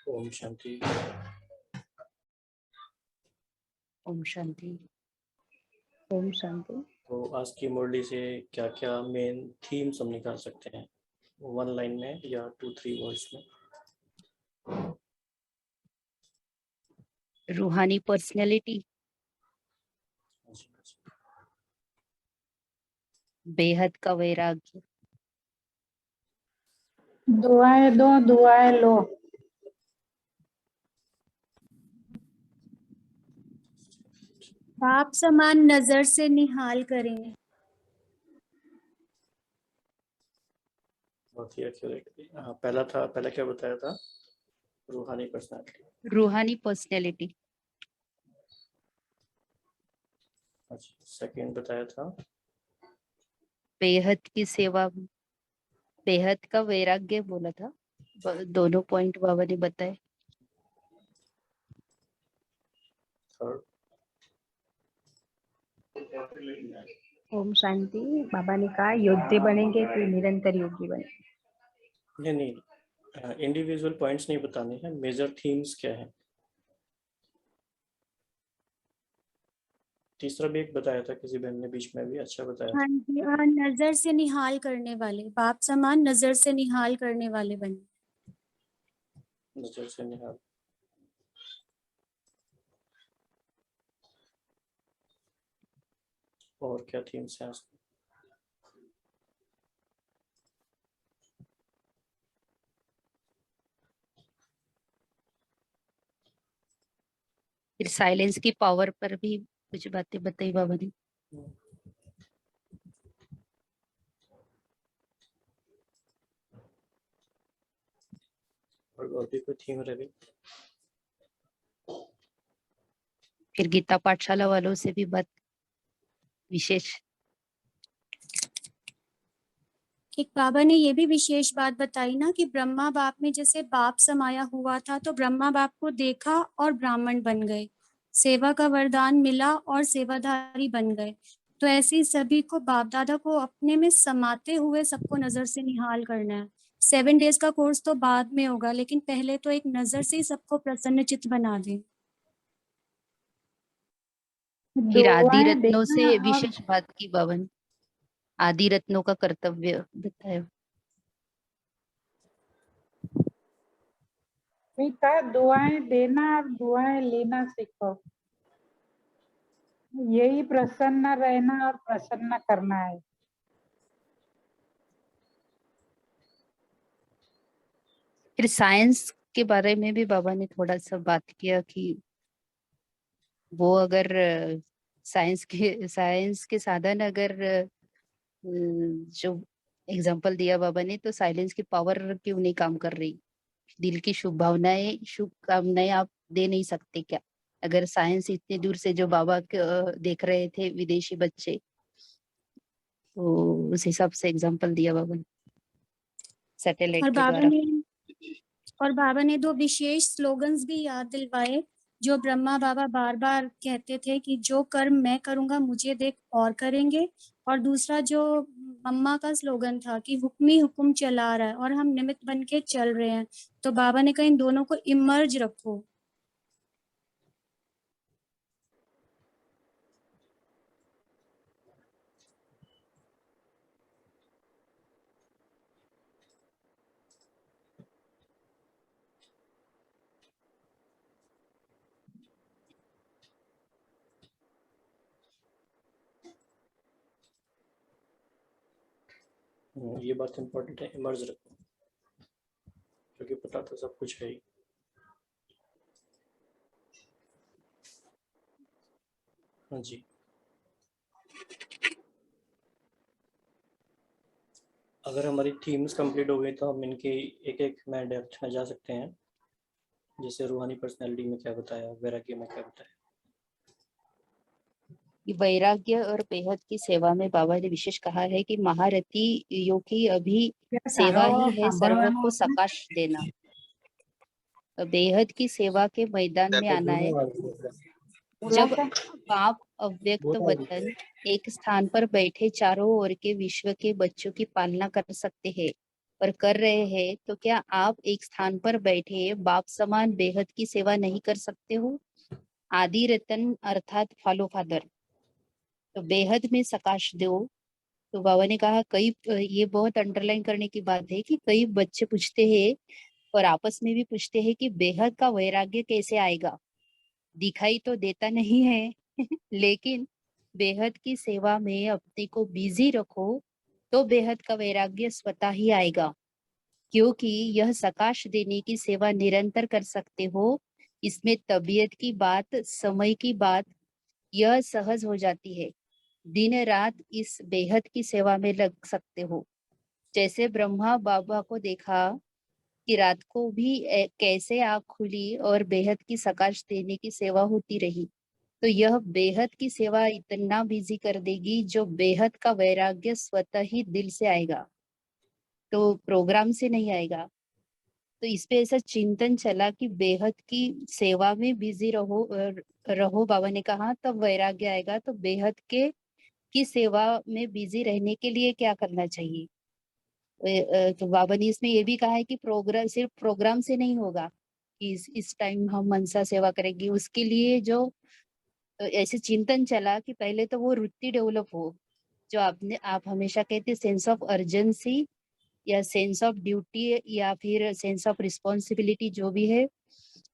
ओम शांति। ओम शांति। ओम शांति। तो आज की मुरली से क्या क्या मेन थीम्स हम निकाल सकते हैं, वन लाइन में या 2-3 वर्ड्स में? रूहानी पर्सनैलिटी, बेहद का वैराग्य, दुआएं दो, दुआएं लो। बाप समान नजर से निहाल करें। बहुत ही एक्यूरेट। पहला क्या बताया था? रूहानी पर्सनालिटी। रूहानी पर्सनैलिटी। अच्छा, सेकंड बताया था बेहद की सेवा, बेहद का वैराग्य बोला था। दोनों पॉइंट बाबा ने बताए। थर्ड ओम शांति। बाबा ने कहा योद्धे बनेंगे कि निरंतर योगी बने। नहीं, इंडिविजुअल पॉइंट्स नहीं बताने हैं, मेजर थीम्स क्या है। तीसरा भी एक बताया था किसी बहन ने बीच में, भी अच्छा बताया था। हाँ जी, हाँ, नजर से निहाल करने वाले, बाप समान नजर से निहाल करने वाले बने। नजर से निहाल। और क्या थीम्स हैं उसमें? फिर साइलेंस की पावर पर भी कुछ बातें बताई बाबा ने। और भी कोई थीम रही? फिर गीता पाठशाला वालों से भी बात विशेष। एक बाबा ने ये भी विशेष बात बताई ना कि ब्रह्मा बाप में जैसे बाप समाया हुआ था, तो ब्रह्मा बाप को देखा और ब्राह्मण बन गए, सेवा का वरदान मिला और सेवाधारी बन गए। तो ऐसे ही सभी को बाप दादा को अपने में समाते हुए सबको नजर से निहाल करना है। 7 डेज का कोर्स तो बाद में होगा, लेकिन पहले तो एक नजर से ही सबको प्रसन्न चित्त बना दें। फिर आदि दुआएं रत्नों से देना और विशेष बात की बाबा ने। आदि रत्नों का कर्तव्य बताया। कहा दुआएं देना और दुआएं लेना सीखो। यही प्रसन्न रहना और प्रसन्न करना है। फिर साइंस के बारे में भी बाबा ने थोड़ा सा बात किया कि वो अगर साइंस के साधन अगर जो एग्जांपल दिया बाबा ने, तो साइलेंस की पावर क्यों नहीं काम कर रही? दिल की शुभ भावनाएं, शुभ कामनाएं आप दे नहीं सकते क्या? अगर साइंस इतने दूर से जो बाबा देख रहे थे विदेशी बच्चे, तो उस हिसाब से एग्जांपल दिया बाबा ने सैटेलाइट के द्वारा। और बाबा ने 2 विशेष स्लोगन्स भी याद दिलवाए, जो ब्रह्मा बाबा बार बार कहते थे कि जो कर्म मैं करूंगा मुझे देख और करेंगे। और दूसरा जो मम्मा का स्लोगन था कि हुक्म ही हुक्म चला रहा है और हम निमित्त बन के चल रहे हैं। तो बाबा ने कहा इन दोनों को इमर्ज रखो। ये बात इम्पोर्टेंट है, इमर्ज रखो, क्योंकि पता तो सब कुछ है ही। हाँ जी। अगर हमारी थीम्स कंप्लीट हो गई तो हम इनके एक एक में डेप्थ में जा सकते हैं। जैसे रूहानी पर्सनैलिटी में क्या बताया, वैराग्य में क्या बताया। वैराग्य और बेहद की सेवा में बाबा ने विशेष कहा है कि महारथी योगी अभी सेवा ही है सर्व को सकाश देना। बेहद की सेवा के मैदान में आना है। जब बाप अव्यक्त वतन एक स्थान पर बैठे चारों ओर के विश्व के बच्चों की पालना कर सकते हैं, और कर रहे हैं, तो क्या आप एक स्थान पर बैठे बाप समान बेहद की सेवा नहीं कर सकते हो? आदि रतन अर्थात फॉलो फादर, तो बेहद में सकाश दो। तो बाबा ने कहा कई, ये बहुत अंडरलाइन करने की बात है कि कई बच्चे पूछते हैं और आपस में भी पूछते हैं कि बेहद का वैराग्य कैसे आएगा, दिखाई तो देता नहीं है लेकिन बेहद की सेवा में अपने को बिजी रखो तो बेहद का वैराग्य स्वतः ही आएगा, क्योंकि यह सकाश देने की सेवा निरंतर कर सकते हो। इसमें तबीयत की बात, समय की बात, यह सहज हो जाती है। दिन रात इस बेहद की सेवा में लग सकते हो। जैसे ब्रह्मा बाबा को देखा कि रात को भी कैसे आँख खुली और बेहद की सकाश देने की सेवा होती रही, तो यह बेहद की सेवा इतना बिजी कर देगी जो बेहद का वैराग्य स्वतः ही दिल से आएगा, तो प्रोग्राम से नहीं आएगा। तो इस पे ऐसा चिंतन चला कि बेहद की सेवा में बिजी रहो बाबा ने कहा तब वैराग्य आएगा। तो बेहद के की सेवा में बिजी रहने के लिए क्या करना चाहिए? तो बाबा ने इसमें ये भी कहा है कि प्रोग्राम सिर्फ प्रोग्राम से नहीं होगा कि इस टाइम हम मनसा सेवा करेंगे, उसके लिए जो ऐसे चिंतन चला कि पहले तो वो वृत्ति डेवलप हो, जो आप हमेशा कहते सेंस ऑफ अर्जेंसी या सेंस ऑफ ड्यूटी या फिर सेंस ऑफ रिस्पॉन्सिबिलिटी जो भी है,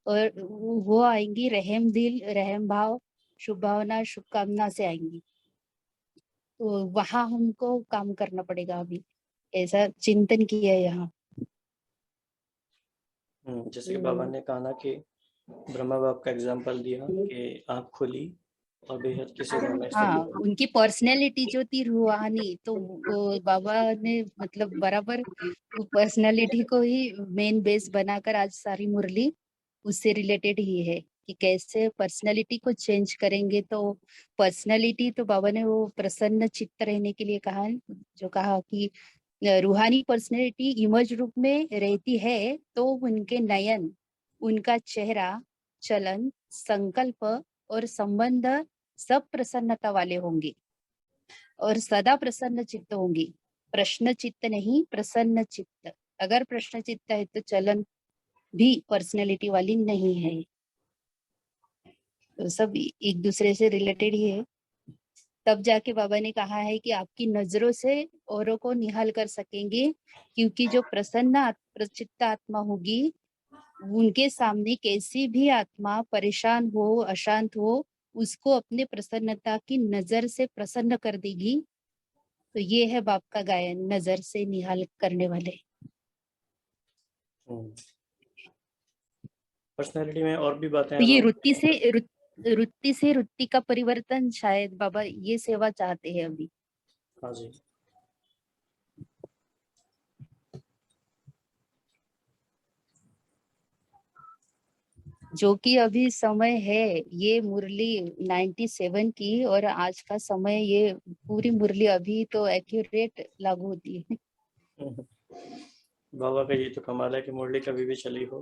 और वो आएंगी रहम दिल, रहम भाव, शुभ भावना, शुभकामना से आएंगी। तो वहां हमको काम करना पड़ेगा अभी, ऐसा चिंतन किया है यहाँ। जैसे कि बाबा ने कहा ना कि ब्रह्मा बाप का एग्जांपल दिया कि आँख खुली और बेहद की सेवा में हाँ, सब। उनकी पर्सनैलिटी जो थी रूहानी, तो वो बाबा ने मतलब बराबर पर्सनैलिटी को ही मेन बेस बनाकर आज सारी मुरली उससे रिलेटेड ही है कि कैसे पर्सनैलिटी को चेंज करेंगे। तो पर्सनैलिटी तो बाबा ने वो प्रसन्न चित्त रहने के लिए कहा, जो कहा कि रूहानी पर्सनैलिटी इमर्ज रूप में रहती है तो उनके नयन, उनका चेहरा, चलन, संकल्प और संबंध सब प्रसन्नता वाले होंगे और सदा प्रसन्न चित्त होंगे। प्रश्न चित्त नहीं, प्रसन्न चित्त। अगर प्रश्न चित्त है तो चलन भी पर्सनैलिटी वाली नहीं है। तो सब एक दूसरे से रिलेटेड ही है। तब जाके बाबा ने कहा है कि आपकी नजरों से औरों को निहाल कर सकेंगे, क्योंकि जो प्रसन्न चित्त आत्मा होगी उनके सामने कैसी भी आत्मा परेशान हो, अशांत हो, उसको अपने प्रसन्नता की नजर से प्रसन्न कर देगी। तो ये है बाप का गायन, नजर से निहाल करने वाले। पर्सनालिटी में और भी बातें तो ये हैं। रुत्ति से रुत्ति का परिवर्तन शायद बाबा ये सेवा चाहते हैं अभी। हाँ जी। जो कि अभी समय है ये मुरली 97 की, और आज का समय ये पूरी मुरली अभी तो एक्यूरेट लागू होती है। बाबा का ये तो कमाल है कि मुरली कभी भी चली हो,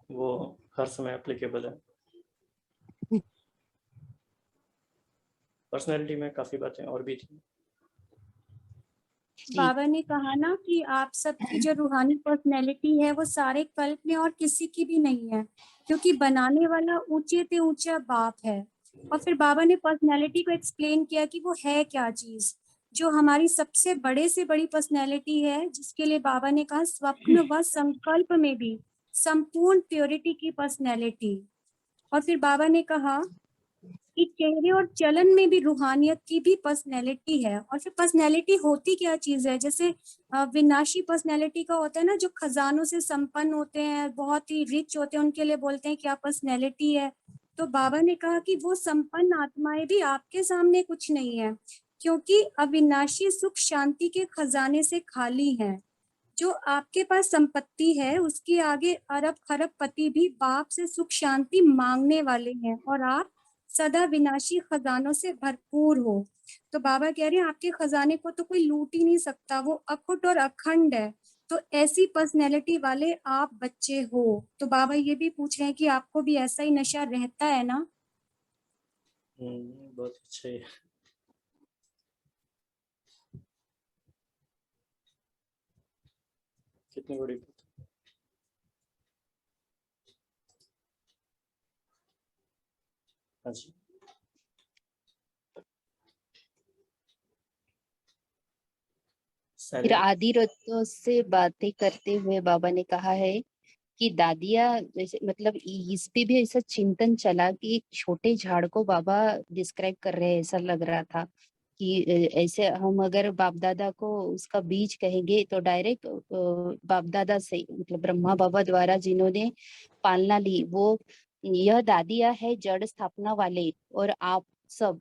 वो हर समय एप्लीकेबल है। पर्सनैलिटी में काफी बातें और भी थी। बाबा ने कहा ना कि आप सबकी जो रूहानी पर्सनैलिटी है वो सारे कल्प में और किसी की भी नहीं है, क्योंकि बनाने वाला ऊंचे से ऊंचा बाप है। और फिर बाबा ने पर्सनैलिटी को एक्सप्लेन किया कि वो है क्या चीज, जो हमारी सबसे बड़े से बड़ी पर्सनैलिटी है, जिसके लिए बाबा ने कहा स्वप्न व संकल्प में भी संपूर्ण प्योरिटी की पर्सनैलिटी। और फिर बाबा ने कहा कि चेहरे और चलन में भी रूहानियत की भी पर्सनैलिटी है। और फिर पर्सनैलिटी होती क्या चीज है, जैसे विनाशी पर्सनैलिटी का होता है ना, जो खजानों से संपन्न होते हैं, बहुत ही रिच होते हैं, उनके लिए बोलते हैं क्या पर्सनैलिटी है। तो बाबा ने कहा कि वो संपन्न आत्माएं भी आपके सामने कुछ नहीं है, क्योंकि अविनाशी सुख शांति के खजाने से खाली हैं। जो आपके पास संपत्ति है उसके आगे अरब खरब पति भी बाप से सुख शांति मांगने वाले हैं, और आप सदा विनाशी खजानों से भरपूर हो। तो बाबा कह रहे हैं आपके खजाने को तो कोई लूट ही नहीं सकता, वो अखुट और अखंड है। तो ऐसी पर्सनैलिटी वाले आप बच्चे हो। तो बाबा ये भी पूछ रहे हैं कि आपको भी ऐसा ही नशा रहता है ना? बहुत अच्छे। कितनी बड़ी बात है। हाँ जी। फिर साइलेंट। आदि रत्नों से बातें करते हुए बाबा ने कहा है कि दादिया जैसे मतलब इस पे भी ऐसा चिंतन चला कि एक छोटे झाड़ को बाबा डिस्क्राइब कर रहे हैं, ऐसा लग रहा था कि ऐसे हम अगर बाप दादा को उसका बीज कहेंगे तो डायरेक्ट बाप दादा से मतलब ब्रह्मा बाबा द्वारा जिन्होंने पालना ली वो यह दादिया है जड़ स्थापना वाले, और आप सब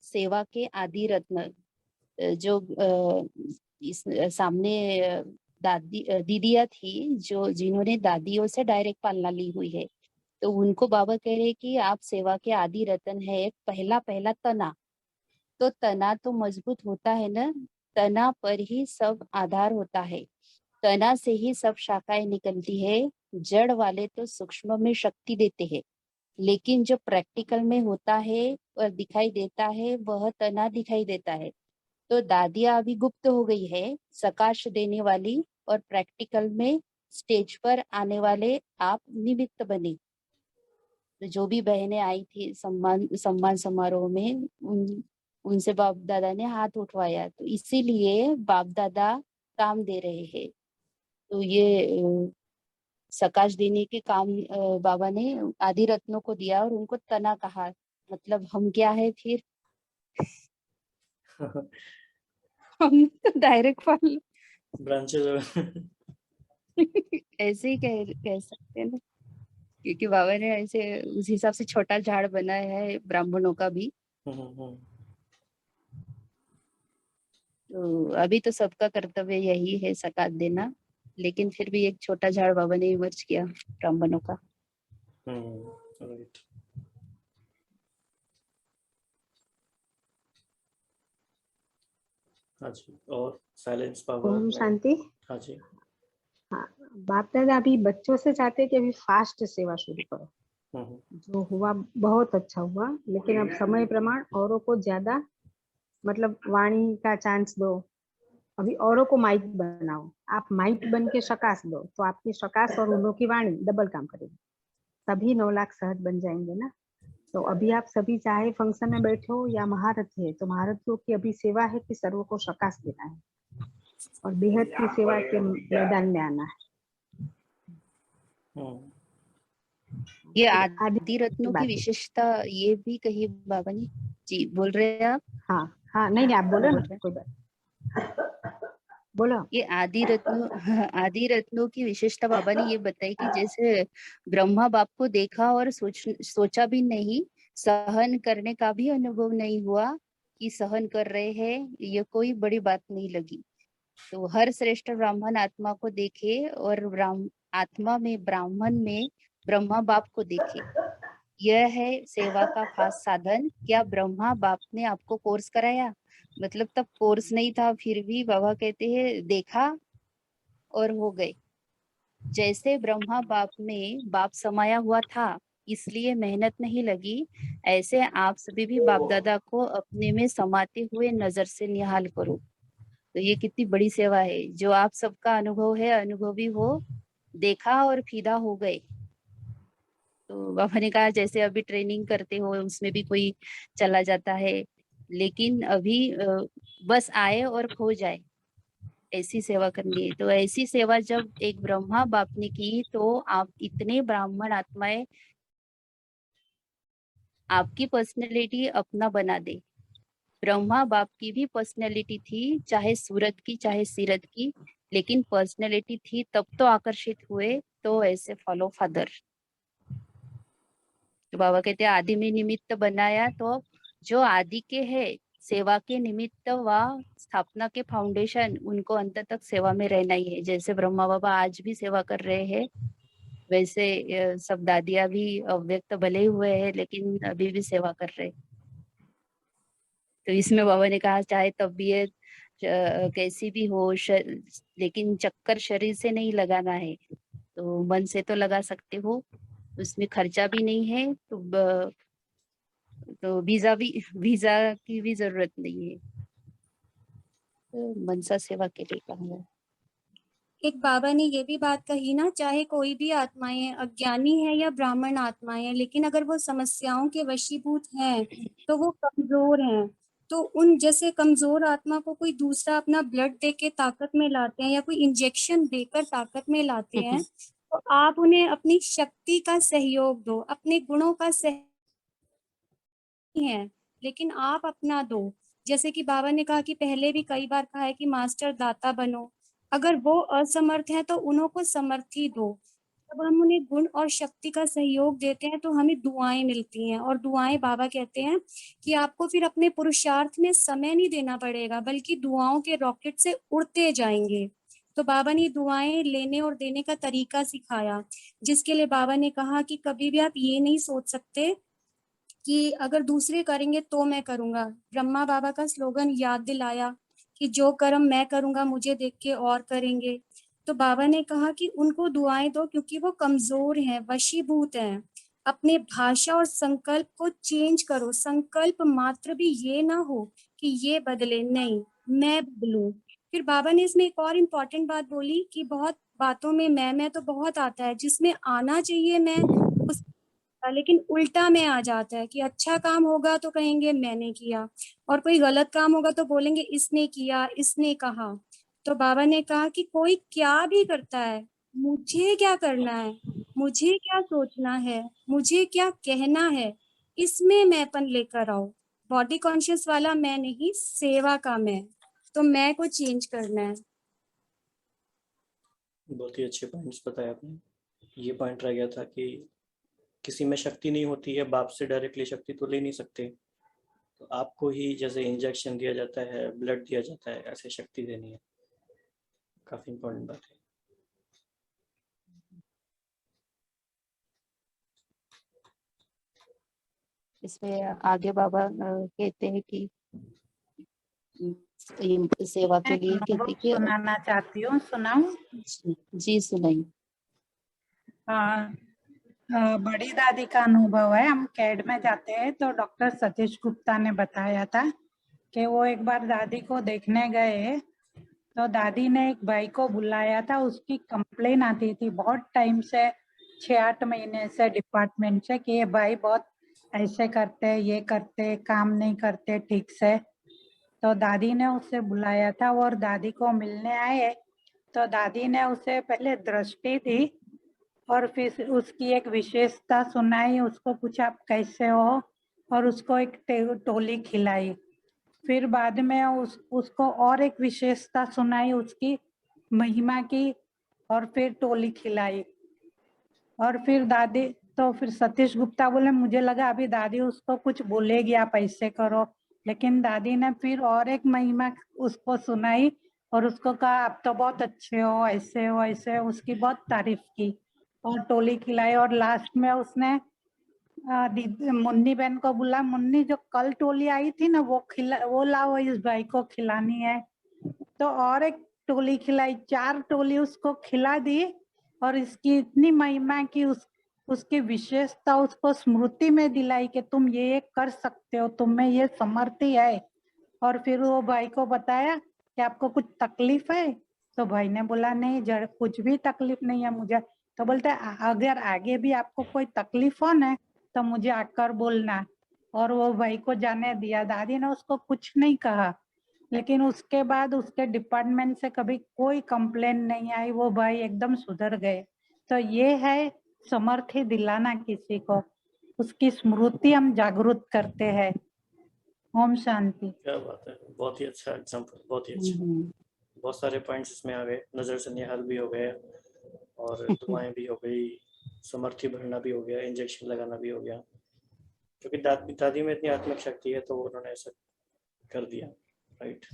सेवा के आदि रत्न जो इस सामने दीदिया थी जो जिन्होंने दादियों से डायरेक्ट पालना ली हुई है, तो उनको बाबा कह रहे कि आप सेवा के आदि रतन है। पहला पहला तना, तो तना तो मजबूत होता है ना, तना पर ही सब आधार होता है, तना से ही सब शाखाएं निकलती है। जड़ वाले तो सूक्ष्म में शक्ति देते हैं, लेकिन जो प्रैक्टिकल में होता है और दिखाई देता है वह तना दिखाई देता है। तो दादिया अभी गुप्त हो गई है, सकाश देने वाली, और प्रैक्टिकल में स्टेज पर आने वाले आप निमित्त बने। तो जो भी बहनें आई थी सम्मान समारोह में उनसे बाप दादा ने हाथ उठवाया, तो इसीलिए बाप दादा काम दे रहे हैं। तो ये सकाश देने के काम बाबा ने आदि रत्नों को दिया और उनको तना कहा। मतलब हम क्या है फिर हम तो डायरेक्ट फॉलो ब्रांचेस। ऐसे ही कह सकते हैं ना, क्योंकि बाबा ने ऐसे उस हिसाब से छोटा झाड़ बनाया है ब्राह्मणों का भी। तो अभी तो सबका कर्तव्य यही है सकात देना, लेकिन फिर भी एक छोटा झाड़ बाबा ने इमर्ज किया ब्राह्मणों का। राइट। हाँ जी, और साइलेंस पावर। ओम शांति। हाँ जी। हाँ, बाप दादा अभी बच्चों से चाहते हैं कि अभी फास्ट सेवा शुरू करो। जो हुआ बहुत अच्छा हुआ, लेकिन अब समय प्रमाण औरों को ज्यादा मतलब वाणी का चांस दो। अभी औरों को माइक बनाओ, आप माइक बन के शकाश दो तो आपकी शकाश और उन्हों की वाणी डबल काम करेगी, तभी 9 लाख सहज बन जाएंगे ना। तो अभी आप सभी चाहे फंक्शन में बैठे हो या महारथी है, तो महारथियों की अभी सेवा है कि सर्व को शकाश देना है और बेहद की सेवा के मैदान में आना है। ये आदि रत्नों की विशेषता ये भी कही बाबा ने। जी बोल रहे हैं आप? हाँ हाँ, नहीं आप बोलो ना, कोई बात बोलो। ये आदि रत्नों की विशेषता बाबा ने ये बताई कि जैसे ब्रह्मा बाप को देखा और सोचा भी नहीं, सहन करने का भी अनुभव नहीं हुआ कि सहन कर रहे हैं, ये कोई बड़ी बात नहीं लगी। तो हर श्रेष्ठ ब्राह्मण आत्मा को देखे और आत्मा में ब्राह्मण में ब्रह्मा बाप को देखे, यह है सेवा का खास साधन। क्या ब्रह्मा बाप ने आपको कोर्स कराया? मतलब तब कोर्स नहीं था, फिर भी बाबा कहते हैं देखा और हो गए। जैसे ब्रह्मा बाप में बाप समाया हुआ था इसलिए मेहनत नहीं लगी, ऐसे आप सभी भी बाप दादा को अपने में समाते हुए नजर से निहाल करो। तो ये कितनी बड़ी सेवा है, जो आप सबका अनुभव है, अनुभवी हो, देखा और फिदा हो गए। तो बाबा ने कहा जैसे अभी ट्रेनिंग करते हो उसमें भी कोई चला जाता है, लेकिन अभी बस आए और खो जाए, ऐसी सेवा करनी है। तो ऐसी सेवा जब एक ब्रह्मा बाप ने की तो आप इतने ब्राह्मण आत्माएं आपकी पर्सनैलिटी अपना बना दे। ब्रह्मा बाप की भी पर्सनैलिटी थी, चाहे सूरत की चाहे सीरत की, लेकिन पर्सनैलिटी थी तब तो आकर्षित हुए। तो ऐसे फॉलो फादर। तो बाबा कहते हैं आदि में निमित्त बनाया, तो जो आदि के है सेवा के निमित्त व स्थापना के फाउंडेशन, उनको अंत तक सेवा में रहना ही है। जैसे ब्रह्मा बाबा आज भी सेवा कर रहे हैं, वैसे सब दादिया भी अव्यक्त भले हुए हैं लेकिन अभी भी सेवा कर रहे हैं। तो इसमें बाबा ने कहा चाहे तबीयत कैसी भी हो, लेकिन चक्कर शरीर से नहीं लगाना है, तो मन से तो लगा सकते हो, उसमें खर्चा भी नहीं है, तो वीजा की भी जरूरत नहीं है। तो मनसा सेवा के लिए कहा है। एक बाबा ने ये भी बात कही ना, चाहे कोई भी आत्माएं अज्ञानी है या ब्राह्मण आत्माएं हैं, लेकिन अगर वो समस्याओं के वशीभूत हैं तो वो कमजोर हैं। तो उन जैसे कमजोर आत्मा को कोई दूसरा अपना ब्लड दे के ताकत में लाते हैं या कोई इंजेक्शन देकर ताकत में लाते हैं, तो आप उन्हें अपनी शक्ति का सहयोग दो, अपने गुणों का है, लेकिन आप अपना दो। जैसे कि बाबा ने कहा कि पहले भी कई बार कहा है कि मास्टर दाता बनो, अगर वो असमर्थ है तो उन्हों को समर्थी दो। जब हम उन्हें गुण और शक्ति का सहयोग देते हैं तो हमें दुआएं मिलती हैं, और दुआएं बाबा कहते हैं कि आपको फिर अपने पुरुषार्थ में समय नहीं देना पड़ेगा, बल्कि दुआओं के रॉकेट से उड़ते जाएंगे। तो बाबा ने दुआएं लेने और देने का तरीका सिखाया, जिसके लिए बाबा ने कहा कि कभी भी आप ये नहीं सोच सकते कि अगर दूसरे करेंगे तो मैं करूंगा। ब्रह्मा बाबा का स्लोगन याद दिलाया कि जो कर्म मैं करूंगा मुझे देख के और करेंगे। तो बाबा ने कहा कि उनको दुआएं दो, क्योंकि वो कमजोर हैं, वशीभूत हैं। अपने भाषा और संकल्प को चेंज करो। संकल्प मात्र भी ये ना हो कि ये बदले, नहीं मैं बदलूं। फिर बाबा ने इसमें एक और इम्पोर्टेंट बात बोली कि बहुत बातों में मैं तो बहुत आता है, जिसमें आना चाहिए मैं उस, लेकिन उल्टा में आ जाता है कि अच्छा काम होगा तो कहेंगे मैंने किया, और कोई गलत काम होगा तो बोलेंगे इसने किया, इसने कहा। तो बाबा ने कहा कि कोई क्या भी करता है, मुझे क्या करना है, मुझे क्या सोचना है, मुझे क्या कहना है, इसमें मैंपन लेकर आओ। बॉडी कॉन्शियस वाला मैं नहीं, सेवा का मैं। तो मैं को चेंज करना है। बहुत ही अच्छे पॉइंट्स बताए आपने। ये पॉइंट रह गया था कि किसी में शक्ति नहीं होती है, बाप से डायरेक्टली शक्ति तो ले नहीं सकते, तो आपको ही जैसे इंजेक्शन दिया जाता है, ब्लड दिया जाता है, ऐसे शक्ति देनी है। काफी इम्पोर्टेंट बात है। इसमें आगे बाबा कहते हैं कि सेवा के लिए कहते कि सुनाना चाहती हूँ, सुनाऊं? जी सुनाइए। बड़ी दादी का अनुभव है। हम कैड में जाते हैं तो डॉक्टर सतीश गुप्ता ने बताया था कि वो एक बार दादी को देखने गए तो दादी ने एक भाई को बुलाया था। उसकी कंप्लेन आती थी बहुत टाइम से, 6-8 महीने से डिपार्टमेंट से, कि ये भाई बहुत ऐसे करते, ये करते, काम नहीं करते ठीक से। तो दादी ने उसे बुलाया था और दादी को मिलने आए तो दादी ने उसे पहले दृष्टि दी और फिर उसकी एक विशेषता सुनाई। उसको पूछा आप कैसे हो, और उसको एक टोली खिलाई। फिर बाद में उसको और एक विशेषता सुनाई उसकी महिमा की, और फिर टोली खिलाई। और फिर दादी, तो फिर सतीश गुप्ता बोले मुझे लगा अभी दादी उसको कुछ बोलेगी आप ऐसे करो, लेकिन दादी ने फिर और एक महिमा उसको सुनाई और उसको कहा आप तो बहुत अच्छे हो, ऐसे हो, ऐसे हो। उसकी बहुत तारीफ की और टोली खिलाई। और लास्ट में उसने मुन्नी बहन को बोला, मुन्नी जो कल टोली आई थी ना वो लाओ, इस भाई को खिलानी है। तो और एक टोली खिलाई, 4 टोली उसको खिला दी। और इसकी इतनी महिमा की उसकी विशेषता उसको स्मृति में दिलाई कि तुम ये कर सकते हो, तुम में ये समर्थी है। और फिर वो भाई को बताया कि आपको कुछ तकलीफ है, तो भाई ने बोला नहीं कुछ भी तकलीफ नहीं है मुझे। तो बोलते अगर आगे भी आपको कोई तकलीफ हो ना तो मुझे आकर बोलना। और वो भाई को जाने दिया। दादी ने उसको कुछ नहीं कहा, लेकिन उसके बाद उसके डिपार्टमेंट से कभी कोई कंप्लेन नहीं आई, वो भाई एकदम सुधर गए। तो ये है समर्थी दिलाना किसी को, उसकी स्मृति हम जागृत करते हैं। ओम शांति। क्या बात है, बहुत ही अच्छा एग्जाम्पल, बहुत ही अच्छा। बहुत सारे पॉइंट्स इसमें आ गए, नजर से निहाल भी हो गए और दुआएं भी हो गई, समर्थी भरना भी हो गया, इंजेक्शन लगाना भी हो गया, क्योंकि दादी में इतनी आत्मिक शक्ति है तो उन्होंने ऐसा कर दिया। राइट।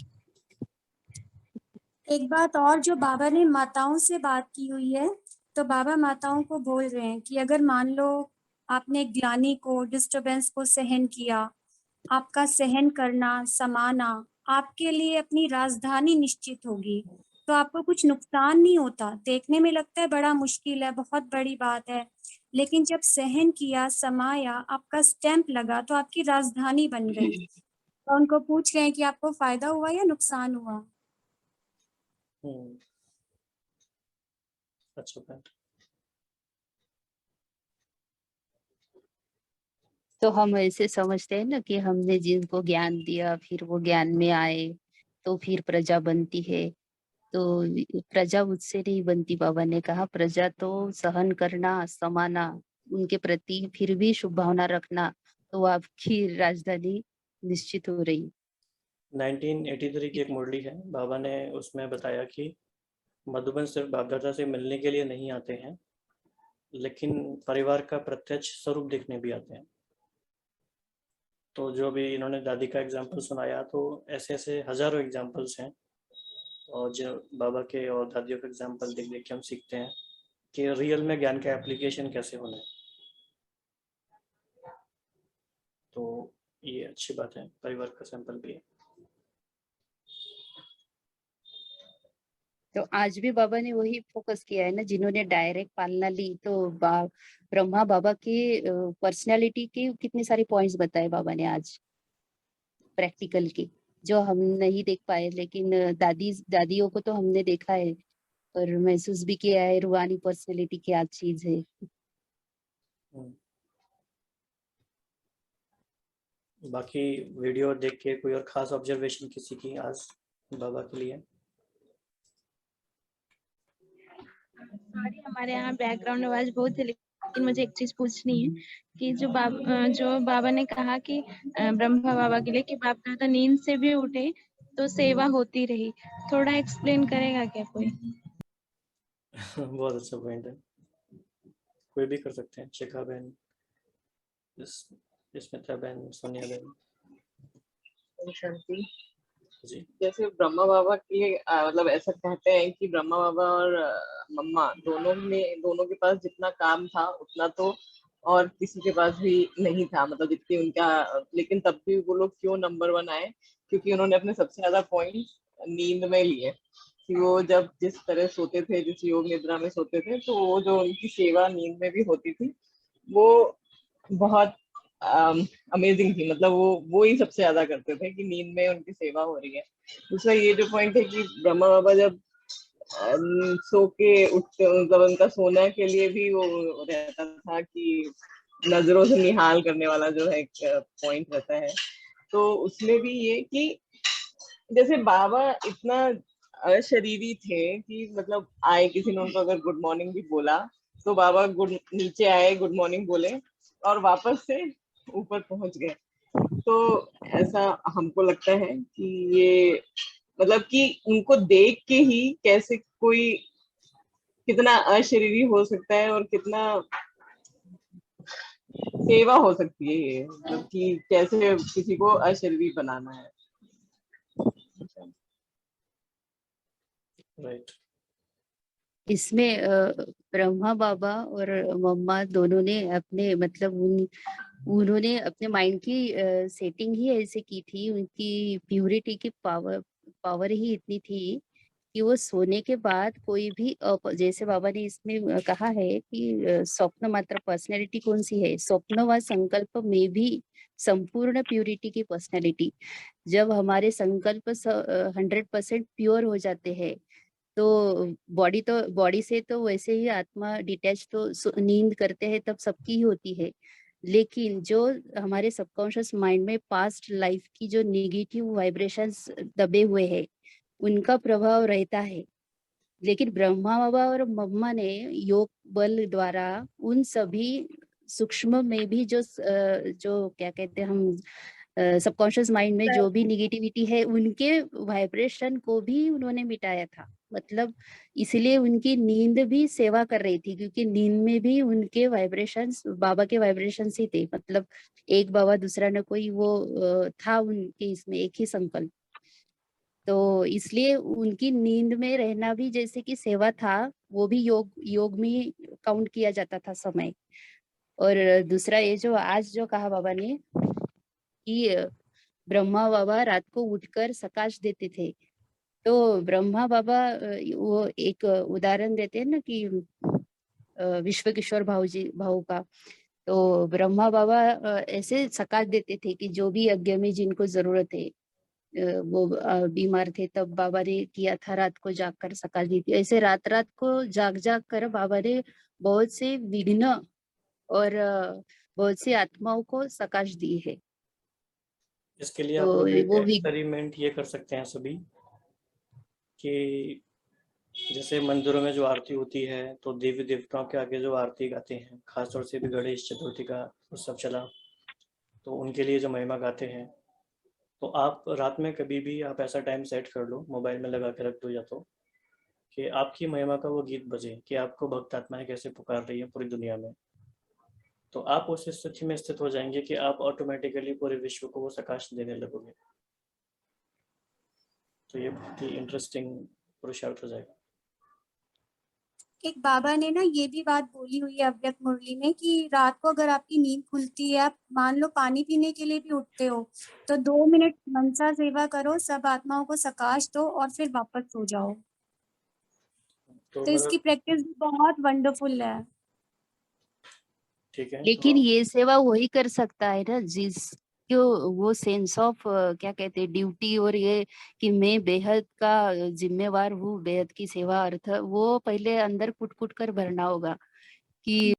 एक बात और, जो बाबा ने माताओं से बात की हुई है, तो बाबा माताओं को बोल रहे हैं कि अगर मान लो आपने ग्लानि को, डिस्टरबेंस को सहन किया, आपका सहन करना, समाना आपके लिए अपनी राजधानी निश्चित होगी, तो आपको कुछ नुकसान नहीं होता। देखने में लगता है बड़ा मुश्किल है, बहुत बड़ी बात है, लेकिन जब सहन किया, समाया, आपका स्टैंप लगा, तो आपकी राजधानी बन गई। तो उनको पूछ रहे हैं कि आपको फायदा हुआ या नुकसान हुआ। अच्छा पॉइंट। तो हम ऐसे समझते हैं ना कि हमने जिनको ज्ञान दिया फिर वो ज्ञान में आए तो फिर प्रजा बनती है, तो प्रजा उससे नहीं बनती। बाबा ने कहा प्रजा तो सहन करना, समाना, उनके प्रति फिर भी शुभ भावना रखना, तो आपकी राजधानी निश्चित हो रही। 1983 की एक मुरली है, बाबा ने उसमें बताया कि मधुबन सिर्फ बाप दादा से मिलने के लिए नहीं आते हैं, लेकिन परिवार का प्रत्यक्ष स्वरूप देखने भी आते हैं। तो जो भी इन्होंने दादी का एग्जाम्पल सुनाया, तो ऐसे ऐसे हजारों एग्जाम्पल्स हैं, और जो बाबा के और दादियों के एग्जाम्पल देख देख के हम सीखते हैं कि रियल में ज्ञान का एप्लीकेशन कैसे होना है। तो ये अच्छी बात है, परिवार का सैंपल भी है। तो आज भी बाबा ने वही फोकस किया है ना, जिन्होंने डायरेक्ट पालना ली। तो ब्रह्मा बाबा के पर्सनालिटी के कितने सारे पॉइंट्स बताए बाबा ने आज प्रैक्टिकल के, जो हम नहीं देख पाए, लेकिन दादियों को तो हमने देखा है और महसूस भी किया है रूहानी पर्सनालिटी क्या चीज है। बाकी वीडियो देख के कोई और खास ऑब्जर्वेशन किसी की आज बाबा के लिए? सॉरी, हमारे यहाँ बैकग्राउंड आवाज बहुत है, लेकिन मुझे एक चीज पूछनी है कि जो बाबा ने कहा कि ब्रह्मा बाबा के लिए कि बाप दादा नींद से भी उठे तो सेवा होती रही, थोड़ा एक्सप्लेन करेगा क्या कोई? बहुत अच्छा पॉइंट है, कोई भी कर सकते हैं। शिखा बहन, स्मिता बहन, सोनिया बहन शांति जी। जैसे ब्रह्मा बाबा के मतलब ऐसा कहते हैं कि ब्रह्मा बाबा और मम्मा दोनों के पास जितना काम था उतना तो और किसी के पास भी नहीं था, मतलब जितनी उनका, लेकिन तब भी वो लोग क्यों नंबर 1 आए? क्योंकि उन्होंने अपने सबसे ज्यादा पॉइंट नींद में लिए, कि वो जब जिस तरह सोते थे, जिस योग निद्रा में सोते थे, तो वो जो उनकी सेवा नींद में भी होती थी वो बहुत अमेजिंग थी। मतलब वो ही सबसे ज्यादा करते थे कि नींद में उनकी सेवा हो रही है। दूसरा ये जो पॉइंट है कि ब्रह्मा बाबा जब सो के उठते, मतलब उनका सोने के लिए भी वो रहता था कि नजरों से निहाल करने वाला जो है एक पॉइंट रहता है। तो उसमें भी ये कि जैसे बाबा इतना अशरीरी थे कि मतलब आए, किसी ने उनको अगर गुड मॉर्निंग भी बोला तो बाबा नीचे आए, गुड मॉर्निंग बोले और वापस से ऊपर पहुंच गए। तो ऐसा हमको लगता है कि ये मतलब कि उनको देख के ही कैसे कोई कितना अशरीरी हो सकता है और कितना सेवा हो सकती है ये, मतलब कि कैसे किसी को अशरीरी बनाना है। राइट। इसमें ब्रह्मा बाबा और मम्मा दोनों ने अपने मतलब उन्होंने अपने माइंड की सेटिंग ही ऐसे की थी, उनकी प्यूरिटी की पावर ही इतनी थी कि वो सोने के बाद कोई भी जैसे बाबा ने इसमें कहा है कि स्वप्न मात्र पर्सनैलिटी कौन सी है, स्वप्न व संकल्प में भी संपूर्ण प्यूरिटी की पर्सनैलिटी। जब हमारे संकल्प 100% प्योर हो जाते हैं तो बॉडी से तो वैसे ही आत्मा डिटैच तो नींद करते हैं तब सबकी ही होती है, लेकिन जो हमारे सबकॉन्शियस माइंड में पास्ट लाइफ की जो नेगेटिव वाइब्रेशंस दबे हुए हैं उनका प्रभाव रहता है। लेकिन ब्रह्मा बाबा और मम्मा ने योग बल द्वारा उन सभी सूक्ष्म में भी जो क्या कहते हैं हम सबकॉन्शियस माइंड में जो भी निगेटिविटी है उनके वाइब्रेशन को भी उन्होंने मिटाया था। मतलब इसलिए उनकी नींद भी सेवा कर रही थी, क्योंकि नींद में भी उनके वाइब्रेशंस बाबा के वाइब्रेशंस ही थे। मतलब एक बाबा दूसरा न कोई, वो था उनके इसमें एक ही संकल्प। तो इसलिए उनकी नींद में रहना भी जैसे कि सेवा था, वो भी योग में काउंट किया जाता था समय। और दूसरा ये जो आज जो कहा बाबा ने कि ब्रह्मा बाबा रात को उठकर प्रकाश देते थे, तो ब्रह्मा बाबा वो एक उदाहरण देते हैं ना कि विश्व किशोर भाऊ का, तो ब्रह्मा बाबा ऐसे प्रकाश देते थे कि जो भी यज्ञ में जिनको जरूरत है वो बीमार थे तब बाबा ने किया था, रात को जागकर सकाश दी थी। ऐसे रात रात को जाग जाग कर बाबा ने बहुत से विघ्न और बहुत सी आत्माओं को सकाश दी है। इसके लिए तो आप लोग एक वो एक्सपेरिमेंट ये कर सकते हैं सभी कि जैसे मंदिरों में जो आरती होती है तो देवी देवताओं के आगे जो आरती गाते हैं, खासतौर से भी गणेश चतुर्थी का उत्सव चला तो उनके लिए जो महिमा गाते हैं, तो आप रात में कभी भी आप ऐसा टाइम सेट कर लो, मोबाइल में लगा के रख दो या तो, कि आपकी महिमा का वो गीत बजे कि आपको भक्त आत्माएं कैसे पुकार रही है पूरी दुनिया में। तो आप उस स्थिति में स्थित हो जाएंगे कि आप ऑटोमेटिकली पूरे विश्व को वो सकाश देने लगोगे। तो ये बहुत ही इंटरेस्टिंग पुरुषार्थ हो जाएगा। एक बाबा ने ना ये भी बात बोली हुई है अव्यक्त मुरली में कि रात को अगर आपकी नींद खुलती है, आप मान लो पानी पीने के लिए भी उठते हो, तो 2 मिनट मनसा सेवा करो, सब आत्माओं को सकाश दो और फिर वापस सो जाओ। तो इसकी प्रैक्टिस बहुत वंडरफुल है। ठीक है, लेकिन ये सेवा वही कर सकता है ना जिसको वो सेंस ऑफ क्या कहते हैं ड्यूटी और ये कि मैं बेहद का जिम्मेवार हूँ, बेहद की सेवा अर्थ वो पहले अंदर कुट कुट कर भरना होगा कि